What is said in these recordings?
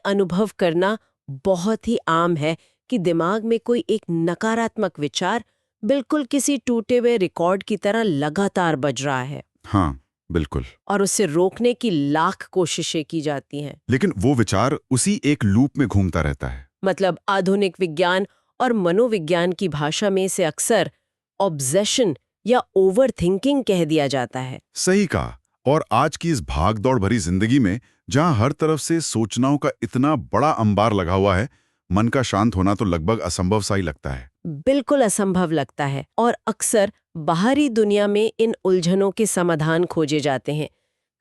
अनुभव करना बहुत ही आम है कि दिमाग में कोई एक नकारात्मक विचार बिल्कुल किसी टूटे हुए रिकॉर्ड की तरह लगातार बज रहा है। हाँ, बिल्कुल। और उसे रोकने की लाख कोशिशें की जाती हैं। लेकिन वो विचार उसी एक लूप में घूमता रहता है। मतलब आधुनिक विज्ञान और मनोविज्ञान की भाषा में इसे अक्सर ऑब्सेशन या ओवर थिंकिंग कह दिया जाता है। सही कहा। और आज की इस भाग-दौड़ भरी जिंदगी में जहां हर तरफ से सूचनाओं का इतना बड़ा अंबार लगा हुआ है, मन का शांत होना तो लगभग असंभव सा ही लगता है। बिल्कुल असंभव लगता है और अक्सर बाहरी दुनिया में इन उलझनों के समाधान खोजे जाते हैं,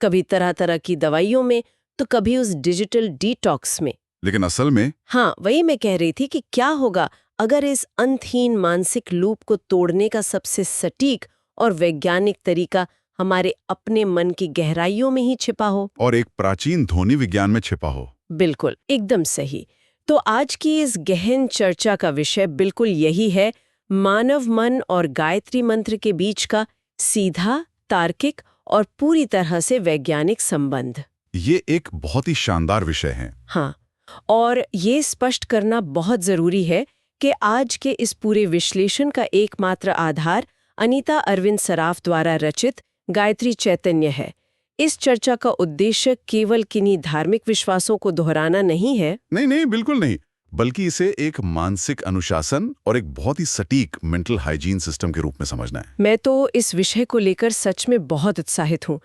कभी तरह तरह की दवाइयों में तो कभी उस डिजिटल डिटॉक्स में। लेकिन असल में हाँ, वही मैं कह रही थी कि क्या होगा अगर इस अंतहीन मानसिक लूप को तोड़ने का सबसे सटीक और वैज्ञानिक तरीका हमारे अपने मन की गहराइयों में ही छिपा हो। और एक प्राचीन ध्वनि विज्ञान में छिपा हो। बिल्कुल, एकदम सही। तो आज की इस गहन चर्चा का विषय बिल्कुल यही है, मानव मन और गायत्री मंत्र के बीच का सीधा, तार्किक और पूरी तरह से वैज्ञानिक संबंध। ये एक बहुत ही शानदार विषय है। हाँ, और ये स्पष्ट करना बहुत जरूरी है कि आज के इस पूरे विश्लेषण का एकमात्र आधार अनीता अरविंद सराफ द्वारा रचित गायत्री चैतन्य है। इस चर्चा का उद्देश्य केवल किन्हीं धार्मिक विश्वासों को दोहराना नहीं है। नहीं नहीं, बिल्कुल नहीं, बल्कि इसे एक मानसिक अनुशासन और एक बहुत ही सटीक मेंटल हाइजीन सिस्टम के रूप में समझना है। मैं तो इस विषय को लेकर सच में बहुत उत्साहित हूँ।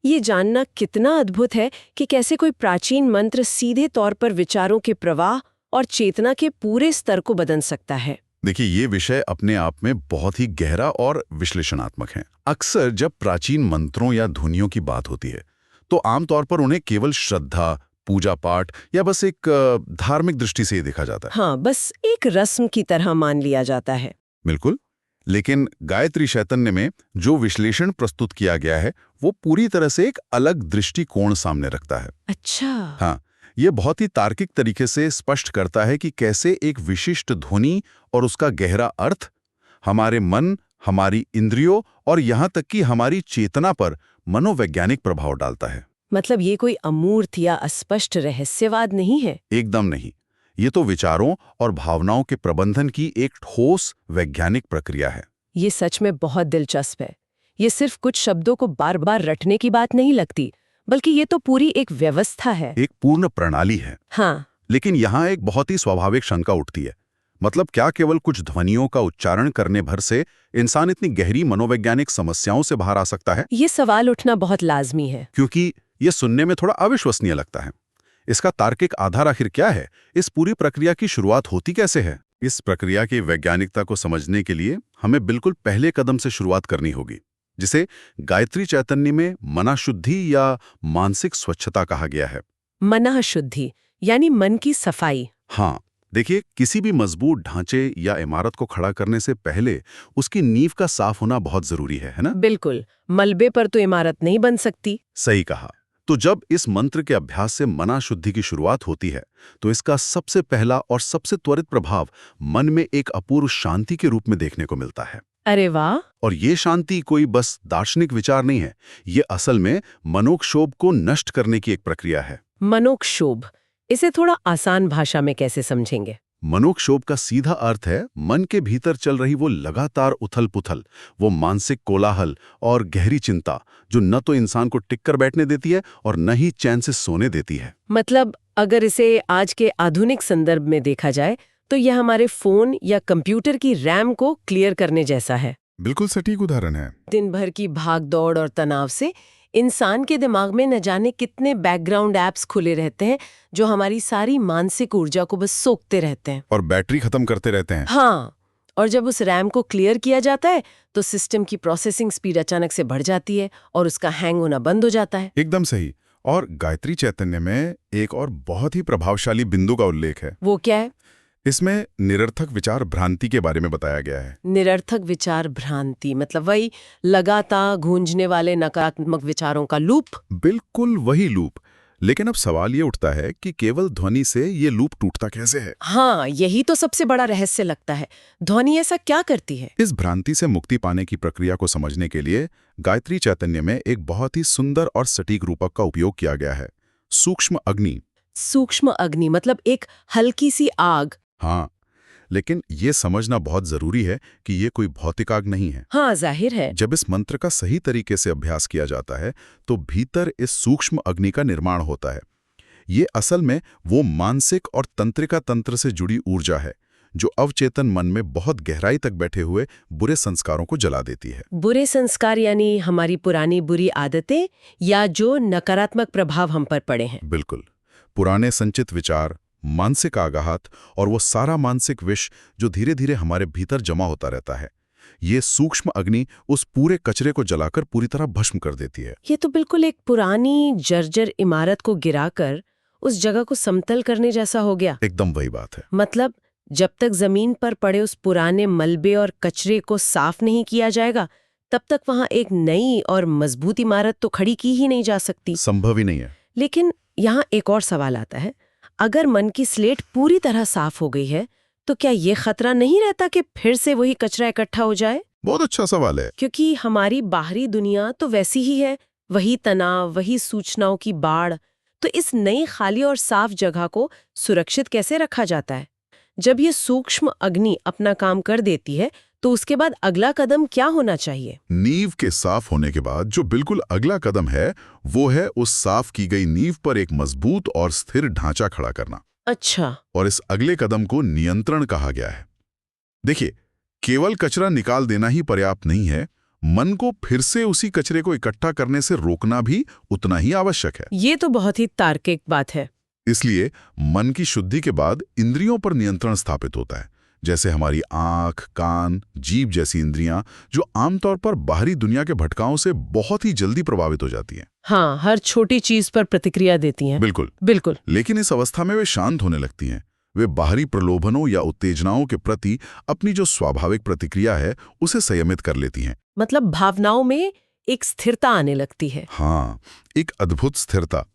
ये जानना कितना अद्भुत है कि कैसे कोई प्राचीन मंत्र सीधे तौर पर विचारों के प्रवाह और चेतना के पूरे स्तर को बदल सकता है। देखिए, ये विषय अपने आप में बहुत ही गहरा और विश्लेषणात्मक है। अक्सर जब प्राचीन मंत्रों या ध्वनियों की बात होती है तो आमतौर पर उन्हें केवल श्रद्धा, पूजा पाठ या बस एक धार्मिक दृष्टि से ही देखा जाता है। हाँ, बस एक रस्म की तरह मान लिया जाता है। बिल्कुल। लेकिन गायत्री चैतन्य में जो विश्लेषण प्रस्तुत किया गया है वो पूरी तरह से एक अलग दृष्टिकोण सामने रखता है। अच्छा। हाँ, ये बहुत ही तार्किक तरीके से स्पष्ट करता है कि कैसे एक विशिष्ट ध्वनि और उसका गहरा अर्थ हमारे मन, हमारी इंद्रियों और यहाँ तक कि हमारी चेतना पर मनोवैज्ञानिक प्रभाव डालता है। मतलब ये कोई अमूर्त या अस्पष्ट रहस्यवाद नहीं है। एकदम नहीं। ये तो विचारों और भावनाओं के प्रबंधन की एक ठोस वैज्ञानिक प्रक्रिया है। ये सच में बहुत दिलचस्प है। ये सिर्फ कुछ शब्दों को बार बार रटने की बात नहीं लगती, बल्कि ये तो पूरी एक व्यवस्था है, एक पूर्ण प्रणाली है। हाँ। लेकिन यहाँ एक बहुत ही स्वाभाविक शंका उठती है। मतलब क्या केवल कुछ ध्वनियों का उच्चारण करने भर से इंसान इतनी गहरी मनोवैज्ञानिक समस्याओं से बाहर आ सकता है? ये सवाल उठना बहुत लाजमी है। क्योंकि ये सुनने में थोड़ा अविश्वसनीय लगता है। इसका तार्किक आधार आखिर क्या है? इस पूरी प्रक्रिया की शुरुआत होती कैसे है? इस प्रक्रिया की वैज्ञानिकता को समझने के लिए हमें बिल्कुल पहले कदम से शुरुआत करनी होगी, जिसे गायत्री चैतन्य में मनःशुद्धि या मानसिक स्वच्छता कहा गया है। मनःशुद्धि यानी मन की सफाई। हाँ, देखिए, किसी भी मजबूत ढांचे या इमारत को खड़ा करने से पहले उसकी नींव का साफ होना बहुत जरूरी है ना? बिल्कुल, मलबे पर तो इमारत नहीं बन सकती। सही कहा। तो जब इस मंत्र के अभ्यास से मनःशुद्धि की शुरुआत होती है तो इसका सबसे पहला और सबसे त्वरित प्रभाव मन में एक अपूर्व शांति के रूप में देखने को मिलता है। अरे वाह! और ये शांति कोई बस दार्शनिक विचार नहीं है, ये असल में मनोक्षोभ को नष्ट करने की एक प्रक्रिया है। मनोक्षोभ, इसे थोड़ा आसान भाषा में कैसे समझेंगे? मनोक्षोभ का सीधा अर्थ है मन के भीतर चल रही वो लगातार उथल-पुथल, वो मानसिक कोलाहल और गहरी चिंता जो न तो इंसान को टिक कर बैठने देती है और न ही चैन से सोने देती है। मतलब अगर इसे आज के आधुनिक संदर्भ में देखा जाए तो यह हमारे फोन या कंप्यूटर की रैम को क्लियर करने जैसा है। बिल्कुल सटीक उदाहरण है। दिन भर की भाग-दौड़ और तनाव से इंसान के दिमाग में न जाने कितने बैकग्राउंड ऐप्स खुले रहते हैं जो हमारी सारी मानसिक ऊर्जा को बस सोखते रहते हैं और बैटरी खत्म करते रहते हैं। हाँ, और जब उस रैम को क्लियर किया जाता है तो सिस्टम की प्रोसेसिंग स्पीड अचानक से बढ़ जाती है और उसका हैंग होना बंद हो जाता है। एकदम सही। और गायत्री चैतन्य में एक और बहुत ही प्रभावशाली बिंदु का उल्लेख है। वो क्या है? इसमें निरर्थक विचार भ्रांति के बारे में बताया गया है। निरर्थक विचार भ्रांति मतलब वही लगातार गूंजने वाले नकारात्मक विचारों का लूप। बिल्कुल वही लूप। लेकिन अब सवाल ये उठता है कि केवल ध्वनि से ये लूप टूटता कैसे है? हाँ, यही तो सबसे बड़ा रहस्य लगता है। ध्वनि ऐसा क्या करती है? इस भ्रांति से मुक्ति पाने की प्रक्रिया को समझने के लिए गायत्री चैतन्य में एक बहुत ही सुंदर और सटीक रूपक का उपयोग किया गया है, सूक्ष्म अग्नि। सूक्ष्म अग्नि मतलब एक हल्की सी आग। हाँ, लेकिन ये समझना बहुत जरूरी है कि ये कोई भौतिक आग नहीं है। हाँ, जाहिर है। जब इस मंत्र का सही तरीके से अभ्यास किया जाता है तो भीतर इस सूक्ष्म अग्नि का निर्माण होता है। ये असल में वो मानसिक और तंत्रिका तंत्र से जुड़ी ऊर्जा है जो अवचेतन मन में बहुत गहराई तक बैठे हुए बुरे संस्कारों को जला देती है। बुरे संस्कार यानी हमारी पुरानी बुरी आदतें या जो नकारात्मक प्रभाव हम पर पड़े हैं। बिल्कुल, पुराने संचित विचार, मानसिक आघात और वो सारा मानसिक विष जो धीरे धीरे हमारे भीतर जमा होता रहता है, ये सूक्ष्म अग्नि उस पूरे कचरे को जलाकर पूरी तरह भस्म कर देती है। ये तो बिल्कुल एक पुरानी जर्जर इमारत को गिराकर उस जगह को समतल करने जैसा हो गया। एकदम वही बात है। मतलब जब तक जमीन पर पड़े उस पुराने मलबे और कचरे को साफ नहीं किया जाएगा, तब तक वहां एक नई और मजबूत इमारत तो खड़ी की ही नहीं जा सकती। संभव ही नहीं है। लेकिन यहाँ एक और सवाल आता है, अगर मन की स्लेट पूरी तरह साफ हो गई है तो क्या ये खतरा नहीं रहता कि फिर से वही कचरा इकट्ठा हो जाए? बहुत अच्छा सवाल है। क्योंकि हमारी बाहरी दुनिया तो वैसी ही है, वही तनाव, वही सूचनाओं की बाढ़। तो इस नई खाली और साफ जगह को सुरक्षित कैसे रखा जाता है? जब ये सूक्ष्म अग्नि अपना काम कर देती है तो उसके बाद अगला कदम क्या होना चाहिए? नींव के साफ होने के बाद जो बिल्कुल अगला कदम है वो है उस साफ की गई नींव पर एक मजबूत और स्थिर ढांचा खड़ा करना। अच्छा। और इस अगले कदम को नियंत्रण कहा गया है। देखिए, केवल कचरा निकाल देना ही पर्याप्त नहीं है, मन को फिर से उसी कचरे को इकट्ठा करने से रोकना भी उतना ही आवश्यक है। ये तो बहुत ही तार्किक बात है। इसलिए मन की शुद्धि के बाद इंद्रियों पर नियंत्रण स्थापित होता है, जैसे हमारी आंख, कान, जीभ जैसी इंद्रियां जो आमतौर पर बाहरी दुनिया के भटकाओं से बहुत ही जल्दी प्रभावित हो जाती हैं। हाँ, हर छोटी चीज पर प्रतिक्रिया देती हैं। बिल्कुल बिल्कुल। लेकिन इस अवस्था में वे शांत होने लगती हैं। वे बाहरी प्रलोभनों या उत्तेजनाओं के प्रति अपनी जो स्वाभाविक प्रतिक्रिया है उसे संयमित कर लेती हैं। मतलब भावनाओं में एक स्थिरता आने लगती है। हाँ, एक अद्भुत स्थिरता।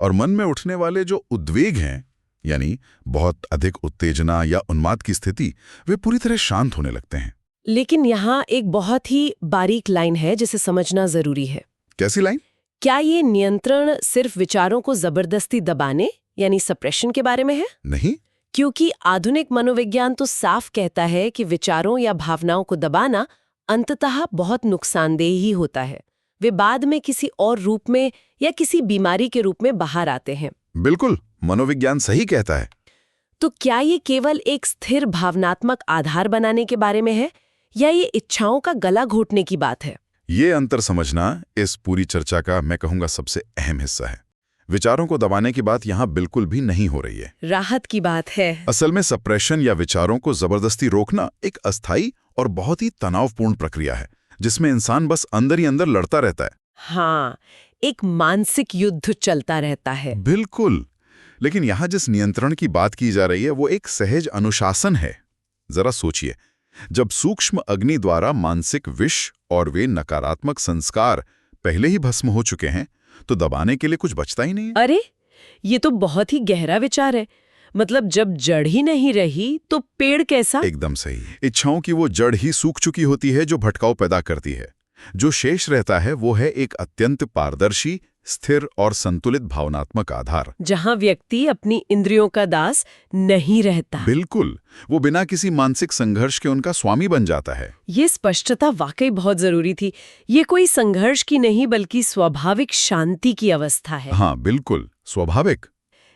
और मन में उठने वाले जो उद्वेग हैं, यानी बहुत अधिक उत्तेजना या उन्माद की स्थिति, वे पूरी तरह शांत होने लगते हैं। लेकिन यहाँ एक बहुत ही बारीक लाइन है जिसे समझना जरूरी है। कैसी लाइन? क्या ये नियंत्रण सिर्फ विचारों को जबरदस्ती दबाने यानी सप्रेशन के बारे में है? नहीं। क्योंकि आधुनिक मनोविज्ञान तो साफ कहता है कि विचारों या भावनाओं को दबाना अंततः बहुत नुकसानदेह ही होता है। वे बाद में किसी और रूप में या किसी बीमारी के रूप में बाहर आते हैं। बिल्कुल, मनोविज्ञान सही कहता है। तो क्या ये केवल एक स्थिर भावनात्मक आधार बनाने के बारे में है या ये इच्छाओं का गला घोटने की बात है? ये अंतर समझना इस पूरी चर्चा का मैं कहूंगा सबसे अहम हिस्सा है। विचारों को दबाने की बात यहाँ बिल्कुल भी नहीं हो रही है। राहत की बात है। असल में सप्रेशन या विचारों को जबरदस्ती रोकना एक अस्थायी और बहुत ही तनावपूर्ण प्रक्रिया है, जिसमें इंसान बस अंदर ही अंदर लड़ता रहता है। हाँ, एक मानसिक युद्ध चलता रहता है। बिल्कुल। लेकिन यहाँ जिस नियंत्रण की बात की जा रही है वो एक सहज अनुशासन है। जरा सोचिए, जब सूक्ष्म अग्नि द्वारा मानसिक विष और वे नकारात्मक संस्कार पहले ही भस्म हो चुके हैं तो दबाने के लिए कुछ बचता ही नहीं है। अरे, ये तो बहुत ही गहरा विचार है। मतलब जब जड़ ही नहीं रही तो पेड़ कैसा? एकदम सही। इच्छाओं की वो जड़ ही सूख चुकी होती है जो भटकाव पैदा करती है। जो शेष रहता है वो है एक अत्यंत पारदर्शी, स्थिर और संतुलित भावनात्मक आधार, जहां व्यक्ति अपनी इंद्रियों का दास नहीं रहता। बिल्कुल, वो बिना किसी मानसिक संघर्ष के उनका स्वामी बन जाता है। ये स्पष्टता वाकई बहुत जरूरी थी। ये कोई संघर्ष की नहीं बल्कि स्वाभाविक शांति की अवस्था है। हाँ, बिल्कुल स्वाभाविक।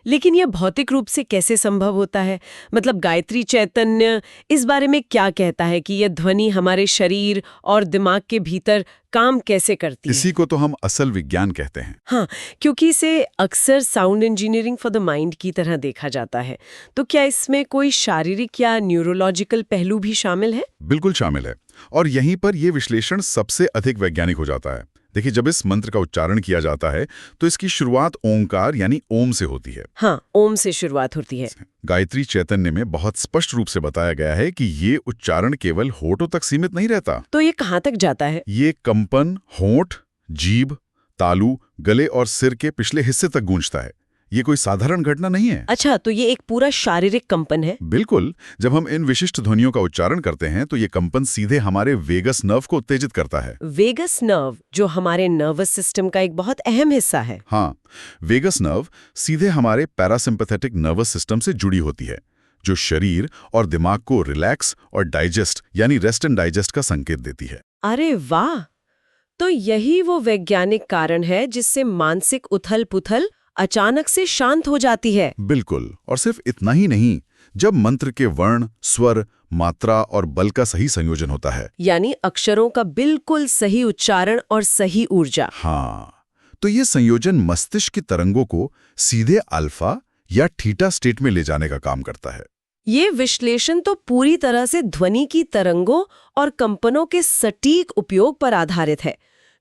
लेकिन यह भौतिक रूप से कैसे संभव होता है? मतलब गायत्री चैतन्य इस बारे में क्या कहता है कि यह ध्वनि हमारे शरीर और दिमाग के भीतर काम कैसे करती है? इसी को तो हम असल विज्ञान कहते हैं। हाँ, क्योंकि इसे अक्सर sound engineering for the mind की तरह देखा जाता है। तो क्या इसमें कोई शारीरिक या न्यूरोलॉजिकल पहलू भी शामिल है? बिल्कुल शामिल है। और यहीं पर यह विश्लेषण सबसे अधिक वैज्ञानिक हो जाता है। देखिए, जब इस मंत्र का उच्चारण किया जाता है तो इसकी शुरुआत ओंकार यानी ओम से होती है। हाँ, ओम से शुरुआत होती है। गायत्री चैतन्य में बहुत स्पष्ट रूप से बताया गया है कि ये उच्चारण केवल होठों तक सीमित नहीं रहता। तो ये कहाँ तक जाता है? ये कंपन होंठ, जीभ, तालू, गले और सिर के पिछले हिस्से तक गूंजता है। ये कोई साधारण घटना नहीं है। अच्छा, तो ये एक पूरा शारीरिक कंपन है। बिल्कुल, जब हम इन विशिष्ट ध्वनियों का उच्चारण करते हैं तो ये कंपन सीधे हमारे वेगस नर्व को उत्तेजित करता है। वेगस नर्व, जो हमारे नर्वस सिस्टम का एक बहुत अहम हिस्सा है। हाँ, वेगस नर्व सीधे हमारे पैरासिम्पैथेटिक नर्वस सिस्टम से जुड़ी होती है, जो शरीर और दिमाग को रिलैक्स और डाइजेस्ट यानी रेस्ट एंड डाइजेस्ट का संकेत देती है। अरे वाह! तो यही वो वैज्ञानिक कारण है जिससे मानसिक उथल-पुथल अचानक से शांत हो जाती है। बिल्कुल, और सिर्फ इतना ही नहीं, जब मंत्र के वर्ण, स्वर, मात्रा और बल का सही संयोजन होता है। यानी अक्षरों का बिल्कुल सही उच्चारण और सही ऊर्जा। हाँ, तो ये संयोजन मस्तिष्क की तरंगों को सीधे अल्फा या थीटा स्टेट में ले जाने का काम करता है। ये विश्लेषण तो पूरी तरह से ध्वनि की तरंगों और कंपनों के सटीक उपयोग पर आधारित है,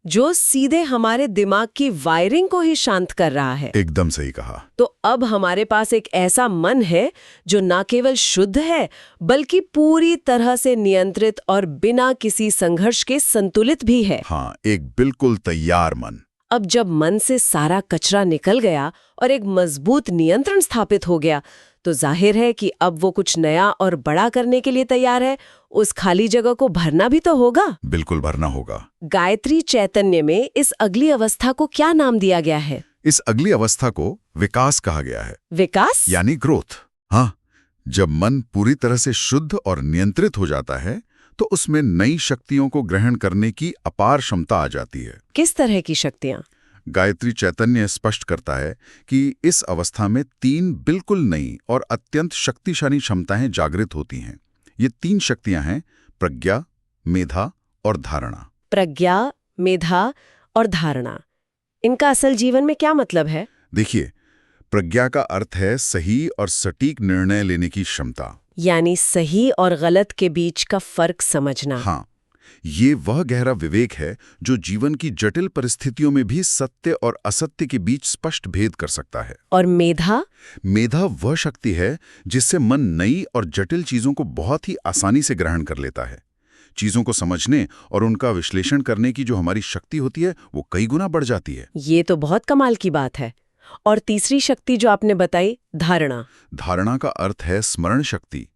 जो सीधे हमारे दिमाग की वायरिंग को ही शांत कर रहा है। एकदम सही कहा। तो अब हमारे पास एक ऐसा मन है जो न केवल शुद्ध है, बल्कि पूरी तरह से नियंत्रित और बिना किसी संघर्ष के संतुलित भी है। हाँ, एक बिल्कुल तैयार मन। अब जब मन से सारा कचरा निकल गया और एक मजबूत नियंत्रण स्थापित हो गया, तो जाहिर है कि अब वो कुछ नया और बड़ा करने के लिए तैयार है। उस खाली जगह को भरना भी तो होगा। बिल्कुल भरना होगा। गायत्री चैतन्य में इस अगली अवस्था को क्या नाम दिया गया है? इस अगली अवस्था को विकास कहा गया है। विकास यानी ग्रोथ। हाँ, जब मन पूरी तरह से शुद्ध और नियंत्रित हो जाता है तो उसमें नई शक्तियों को ग्रहण करने की अपार क्षमता आ जाती है। किस तरह की शक्तियां? गायत्री चैतन्य स्पष्ट करता है कि इस अवस्था में 3 बिल्कुल नई और अत्यंत शक्तिशाली क्षमताएं जागृत होती हैं। ये 3 शक्तियां हैं प्रज्ञा, मेधा और धारणा। प्रज्ञा, मेधा और धारणा, इनका असल जीवन में क्या मतलब है? देखिए, प्रज्ञा का अर्थ है सही और सटीक निर्णय लेने की क्षमता, यानी सही और गलत के बीच का फर्क समझना। हाँ, ये वह गहरा विवेक है जो जीवन की जटिल परिस्थितियों में भी सत्य और असत्य के बीच स्पष्ट भेद कर सकता है। और मेधा? मेधा वह शक्ति है जिससे मन नई और जटिल चीजों को बहुत ही आसानी से ग्रहण कर लेता है। चीजों को समझने और उनका विश्लेषण करने की जो हमारी शक्ति होती है, वो कई गुना बढ़ जाती है। ये तो बहुत कमाल की बात है। और तीसरी शक्ति जो आपने बताई, धारणा। धारणा का अर्थ है स्मरण शक्ति,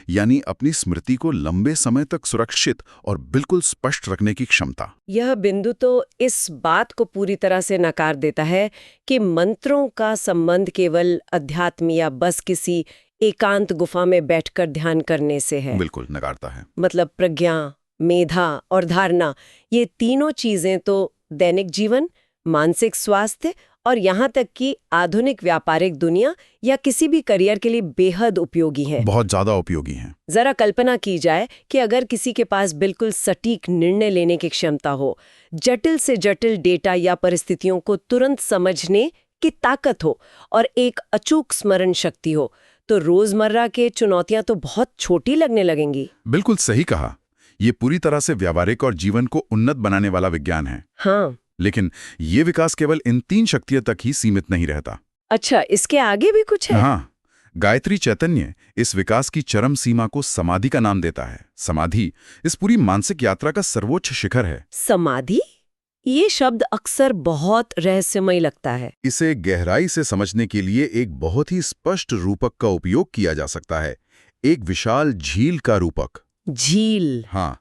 यानी अपनी स्मृति को लंबे समय तक सुरक्षित और बिल्कुल स्पष्ट रखने की क्षमता। यह बिंदु तो इस बात को पूरी तरह से नकार देता है कि मंत्रों का संबंध केवल अध्यात्म या बस किसी एकांत गुफा में बैठकर ध्यान करने से है। बिल्कुल नकारता है। मतलब प्रज्ञा, मेधा और धारणा, ये तीनों चीजें तो दैनिक जीवन, मानसिक स्वास्थ्य और यहाँ तक कि आधुनिक व्यापारिक दुनिया या किसी भी करियर के लिए बेहद उपयोगी हैं। बहुत ज्यादा उपयोगी हैं। जरा कल्पना की जाए कि अगर किसी के पास बिल्कुल सटीक निर्णय लेने की क्षमता हो, जटिल से जटिल डेटा या परिस्थितियों को तुरंत समझने की ताकत हो और एक अचूक स्मरण शक्ति हो, तो रोजमर्रा के चुनौतियां तो बहुत छोटी लगने लगेंगी। बिल्कुल सही कहा। ये पूरी तरह से व्यावहारिक और जीवन को उन्नत बनाने वाला विज्ञान है। हाँ, लेकिन ये विकास केवल इन 3 शक्तियों तक ही सीमित नहीं रहता। अच्छा, इसके आगे भी कुछ है? हाँ, गायत्री चैतन्य इस विकास की चरम सीमा को समाधि का नाम देता है। समाधि इस पूरी मानसिक यात्रा का सर्वोच्च शिखर है। समाधि? ये शब्द अक्सर बहुत रहस्यमय लगता है। इसे गहराई से समझने के लिए एक बहुत ही स्पष्ट रूपक का उपयोग किया जा सकता है, एक विशाल झील का रूपक। झील? हाँ,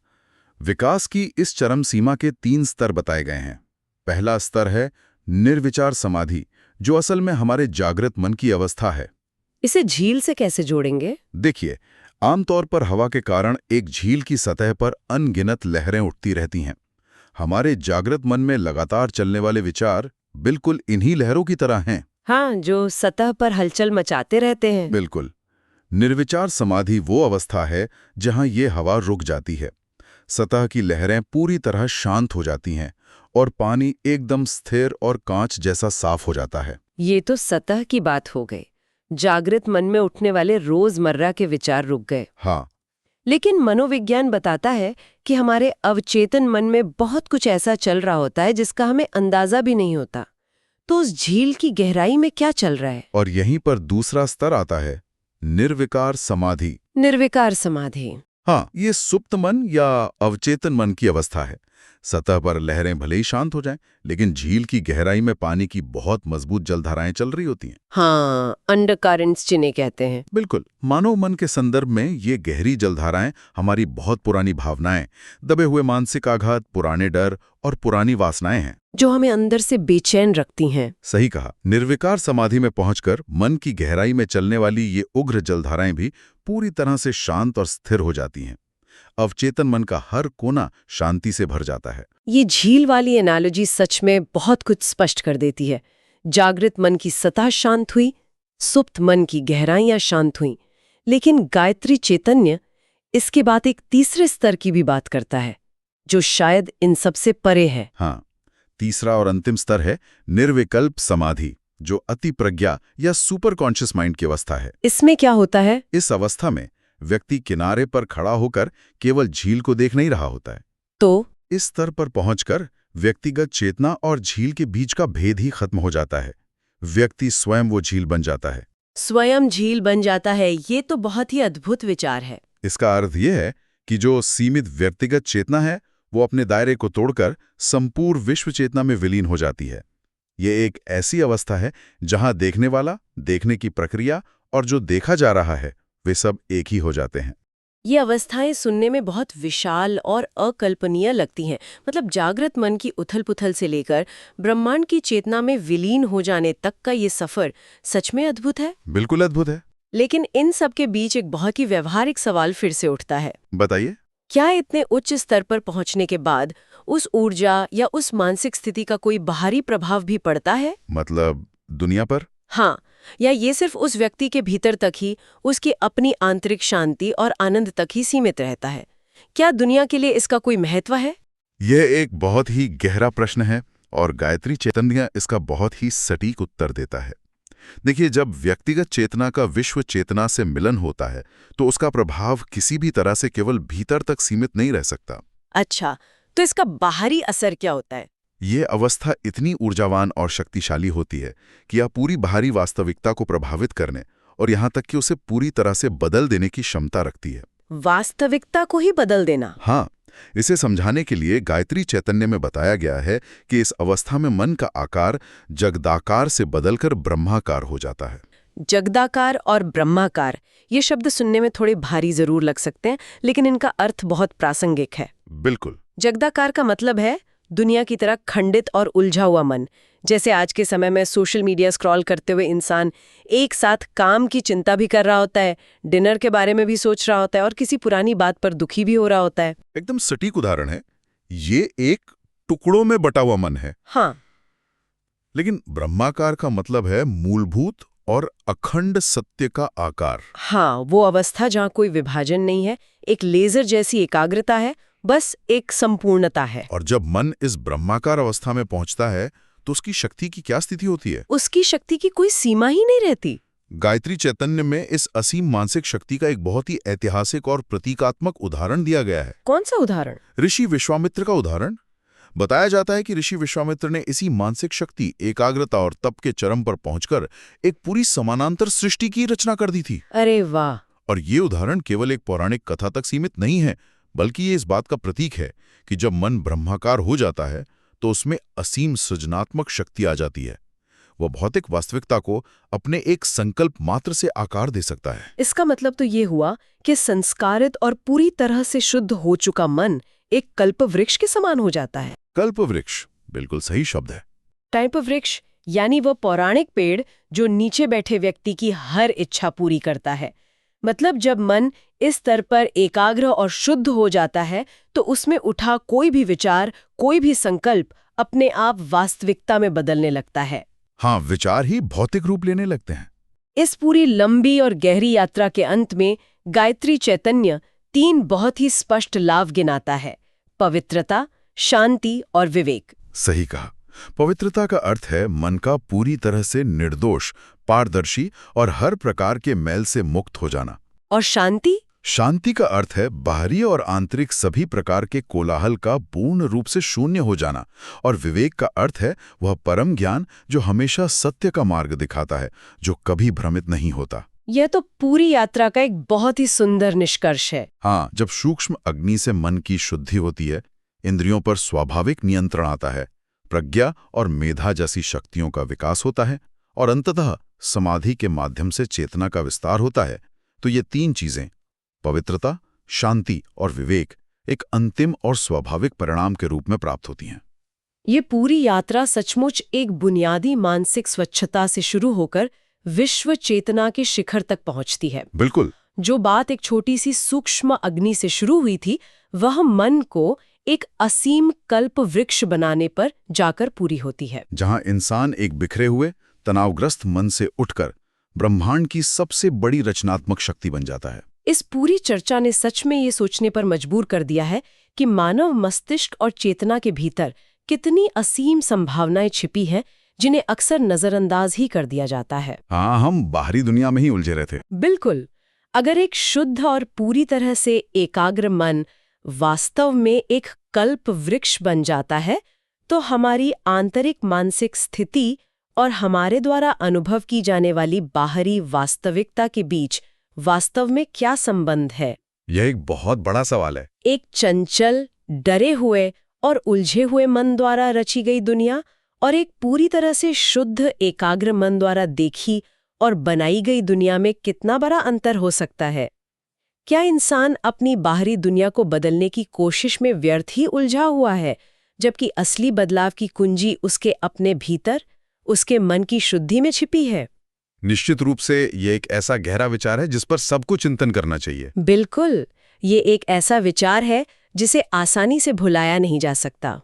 विकास की इस चरम सीमा के 3 स्तर बताए गए हैं। पहला स्तर है निर्विचार समाधि, जो असल में हमारे जागृत मन की अवस्था है। इसे झील से कैसे जोड़ेंगे? देखिए, आमतौर पर हवा के कारण एक झील की सतह पर अनगिनत लहरें उठती रहती हैं। हमारे जागृत मन में लगातार चलने वाले विचार बिल्कुल इन्हीं लहरों की तरह हैं। हाँ, जो सतह पर हलचल मचाते रहते हैं। बिल्कुल। निर्विचार समाधि वो अवस्था है जहां ये हवा रुक जाती है, सतह की लहरें पूरी तरह शांत हो जाती हैं और पानी एकदम स्थिर और कांच जैसा साफ हो जाता है। ये तो सतह की बात हो गई। जागृत मन में उठने वाले रोजमर्रा के विचार रुक गए। हाँ, लेकिन मनोविज्ञान बताता है कि हमारे अवचेतन मन में बहुत कुछ ऐसा चल रहा होता है जिसका हमें अंदाजा भी नहीं होता। तो उस झील की गहराई में क्या चल रहा है? और यहीं पर दूसरा स्तर आता है, निर्विकार समाधि। निर्विकार समाधि। हाँ, ये सुप्त मन या अवचेतन मन की अवस्था है। सतह पर लहरें भले ही शांत हो जाएं, लेकिन झील की गहराई में पानी की बहुत मजबूत जलधाराएं चल रही होती हैं। हाँ, अंडरकरेंट्स जिन्हें कहते हैं। बिल्कुल, मानव मन के संदर्भ में ये गहरी जलधाराएं हमारी बहुत पुरानी भावनाएं, दबे हुए मानसिक आघात, पुराने डर और पुरानी वासनाएं हैं। जो हमें अंदर से बेचैन रखती हैं। सही कहा। निर्विकार समाधि में पहुंचकर मन की गहराई में चलने वाली ये उग्र जलधाराएं भी पूरी तरह से शांत और स्थिर हो जाती हैं। अवचेतन मन का हर कोना शांति से भर जाता है। ये झील वाली एनालॉजी सच में बहुत कुछ स्पष्ट कर देती है। जागृत मन की सतह शांत हुई, सुप्त मन की गहराइयां शांत हुईं, लेकिन गायत्री चैतन्य इसके बाद एक तीसरे स्तर की भी बात करता है, जो शायद इन सबसे परे है। हाँ, तीसरा और अंतिम स्तर है निर्विकल्प समाधि, जो अति प्रज्ञा या सुपर कॉन्शियस माइंड की अवस्था है। इसमें क्या होता है? इस अवस्था में व्यक्ति किनारे पर खड़ा होकर केवल झील को देख नहीं रहा होता है। तो इस स्तर पर पहुंचकर व्यक्तिगत चेतना और झील के बीच का भेद ही खत्म हो जाता है। व्यक्ति स्वयं वो झील बन जाता है। स्वयं झील बन जाता है, ये तो बहुत ही अद्भुत विचार है। इसका अर्थ ये है कि जो सीमित व्यक्तिगत चेतना है, वो अपने दायरे को तोड़कर संपूर्ण विश्व चेतना में विलीन हो जाती है। ये एक ऐसी अवस्था है जहां देखने वाला, देखने की प्रक्रिया और जो देखा जा रहा है, वे सब एक ही हो जाते हैं। ये अवस्थाएं सुनने में बहुत विशाल और अकल्पनीय लगती हैं। मतलब जागृत मन की उथल-पुथल से लेकर ब्रह्मांड की चेतना में विलीन हो जाने तक का ये सफर सच में अद्भुत है। बिल्कुल अद्भुत है। लेकिन इन सब के बीच एक बहुत ही व्यवहारिक सवाल फिर से उठता है। बताइए। क्या इतने उच्च स्तर पर पहुंचने के बाद उस ऊर्जा या उस मानसिक स्थिति का कोई बाहरी प्रभाव भी पड़ता है? मतलब दुनिया पर? हाँ, या ये सिर्फ उस व्यक्ति के भीतर तक ही, उसकी अपनी आंतरिक शांति और आनंद तक ही सीमित रहता है? क्या दुनिया के लिए इसका कोई महत्व है? यह एक बहुत ही गहरा प्रश्न है और गायत्री चैतन्य इसका बहुत ही सटीक उत्तर देता है। देखिए, जब व्यक्तिगत चेतना का विश्व चेतना से मिलन होता है, तो उसका प्रभाव किसी भी तरह से केवल भीतर तक सीमित नहीं रह सकता। अच्छा, तो इसका बाहरी असर क्या होता है? ये अवस्था इतनी ऊर्जावान और शक्तिशाली होती है कि यह पूरी बाहरी वास्तविकता को प्रभावित करने और यहाँ तक कि उसे पूरी तरह से बदल देने की क्षमता रखती है। वास्तविकता को ही बदल देना? हाँ, इसे समझाने के लिए गायत्री चैतन्य में बताया गया है कि इस अवस्था में मन का आकार जगदाकार से बदलकर ब्रह्माकार हो जाता है। जगदाकार और ब्रह्माकार, ये शब्द सुनने में थोड़े भारी जरूर लग सकते हैं, लेकिन इनका अर्थ बहुत प्रासंगिक है। बिल्कुल। जगदाकार का मतलब है दुनिया की तरह खंडित और उलझा हुआ मन। जैसे आज के समय में सोशल मीडिया स्क्रॉल करते हुए इंसान एक साथ काम की चिंता भी कर रहा होता है, डिनर के बारे में भी सोच रहा होता है और किसी पुरानी बात पर दुखी भी हो रहा होता है। एकदम सटीक उदाहरण है। ये एक टुकड़ों में बटा हुआ मन है। हाँ, लेकिन ब्रह्माकार का मतलब है मूलभूत और अखंड सत्य का आकार। हाँ, वो अवस्था जहाँ कोई विभाजन नहीं है, एक लेजर जैसी एकाग्रता है, बस एक संपूर्णता है। और जब मन इस ब्रह्माकार अवस्था में पहुंचता है, तो उसकी शक्ति की क्या स्थिति होती है? उसकी शक्ति की कोई सीमा ही नहीं रहती। गायत्री चैतन्य में इस असीम मानसिक शक्ति का एक बहुत ही ऐतिहासिक और प्रतीकात्मक उदाहरण दिया गया है। कौन सा उदाहरण? ऋषि विश्वामित्र का उदाहरण। बताया जाता है कि ऋषि विश्वामित्र ने इसी मानसिक शक्ति, एकाग्रता और तप के चरम पर पहुंचकर एक पूरी समानांतर सृष्टि की रचना कर दी थी। अरे वाह! और ये उदाहरण केवल एक पौराणिक कथा तक सीमित नहीं है, बल्कि ये इस बात का प्रतीक है कि जब मन ब्रह्माकार हो जाता है, तो उसमें असीम सृजनात्मक शक्ति आ जाती है। वह भौतिक वास्तविकता को अपने एक संकल्प मात्र से आकार दे सकता है। इसका मतलब तो ये हुआ कि संस्कारित और पूरी तरह से शुद्ध हो चुका मन एक कल्पवृक्ष के समान हो जाता है। कल्पवृक्ष, बिल्कुल सही शब्द है। कल्पवृक्ष यानी वह पौराणिक पेड़ जो नीचे बैठे व्यक्ति की हर इच्छा पूरी करता है। मतलब जब मन इस स्तर पर एकाग्र और शुद्ध हो जाता है, तो उसमें उठा कोई भी विचार, कोई भी संकल्प अपने आप वास्तविकता में बदलने लगता है। हाँ, विचार ही भौतिक रूप लेने लगते हैं। इस पूरी लंबी और गहरी यात्रा के अंत में गायत्री चैतन्य 3 बहुत ही स्पष्ट लाभ गिनाता है: पवित्रता, शांति और विवेक। सही कहा। पवित्रता का अर्थ है मन का पूरी तरह से निर्दोष, पारदर्शी और हर प्रकार के मैल से मुक्त हो जाना। और शांति? शांति का अर्थ है बाहरी और आंतरिक सभी प्रकार के कोलाहल का पूर्ण रूप से शून्य हो जाना। और विवेक का अर्थ है वह परम ज्ञान जो हमेशा सत्य का मार्ग दिखाता है, जो कभी भ्रमित नहीं होता। यह तो पूरी यात्रा का एक बहुत ही सुंदर निष्कर्ष है। हाँ, जब सूक्ष्म अग्नि से मन की शुद्धि होती है, इंद्रियों पर स्वाभाविक नियंत्रण आता है, प्रज्ञा और मेधा जैसी शक्तियों का विकास होता है और अंततः समाधि के माध्यम से चेतना का विस्तार होता है, तो ये तीन चीजें, पवित्रता, शांति और विवेक, एक अंतिम और स्वाभाविक परिणाम के रूप में प्राप्त होती हैं। ये पूरी यात्रा सचमुच एक बुनियादी मानसिक स्वच्छता से शुरू होकर विश्व चेतना के शिखर तक पहुंचती है। बिल्कुल। जो बात एक छोटी सी सूक्ष्म अग्नि से शुरू हुई थी, वह मन को एक असीम कल्प वृक्ष बनाने पर जाकर पूरी होती है, जहां इंसान एक बिखरे हुए तनावग्रस्त मन से उठकर ब्रह्मांड की सबसे बड़ी रचनात्मक शक्ति बन जाता है। इस पूरी चर्चा ने सच में ये सोचने पर मजबूर कर दिया है कि मानव मस्तिष्क और चेतना के भीतर कितनी असीम संभावनाएं छिपी हैं, जिन्हें अक्सर नजरअंदाज ही कर दिया जाता है। हाँ, हम बाहरी दुनिया में ही उलझे रहते। बिल्कुल। अगर एक शुद्ध और पूरी तरह से एकाग्र मन वास्तव में एक कल्प वृक्ष बन जाता है, तो हमारी आंतरिक मानसिक स्थिति और हमारे द्वारा अनुभव की जाने वाली बाहरी वास्तविकता के बीच वास्तव में क्या संबंध है? यह एक बहुत बड़ा सवाल है। एक चंचल, डरे हुए और उलझे हुए मन द्वारा रची गई दुनिया और एक पूरी तरह से शुद्ध एकाग्र मन द्वारा देखी और बनाई गई दुनिया में कितना बड़ा अंतर हो सकता है? क्या इंसान अपनी बाहरी दुनिया को बदलने की कोशिश में व्यर्थ ही उलझा हुआ है, जबकि असली बदलाव की कुंजी उसके अपने भीतर, उसके मन की शुद्धि में छिपी है? निश्चित रूप से ये एक ऐसा गहरा विचार है जिस पर सबको चिंतन करना चाहिए। बिल्कुल, ये एक ऐसा विचार है जिसे आसानी से भुलाया नहीं जा सकता।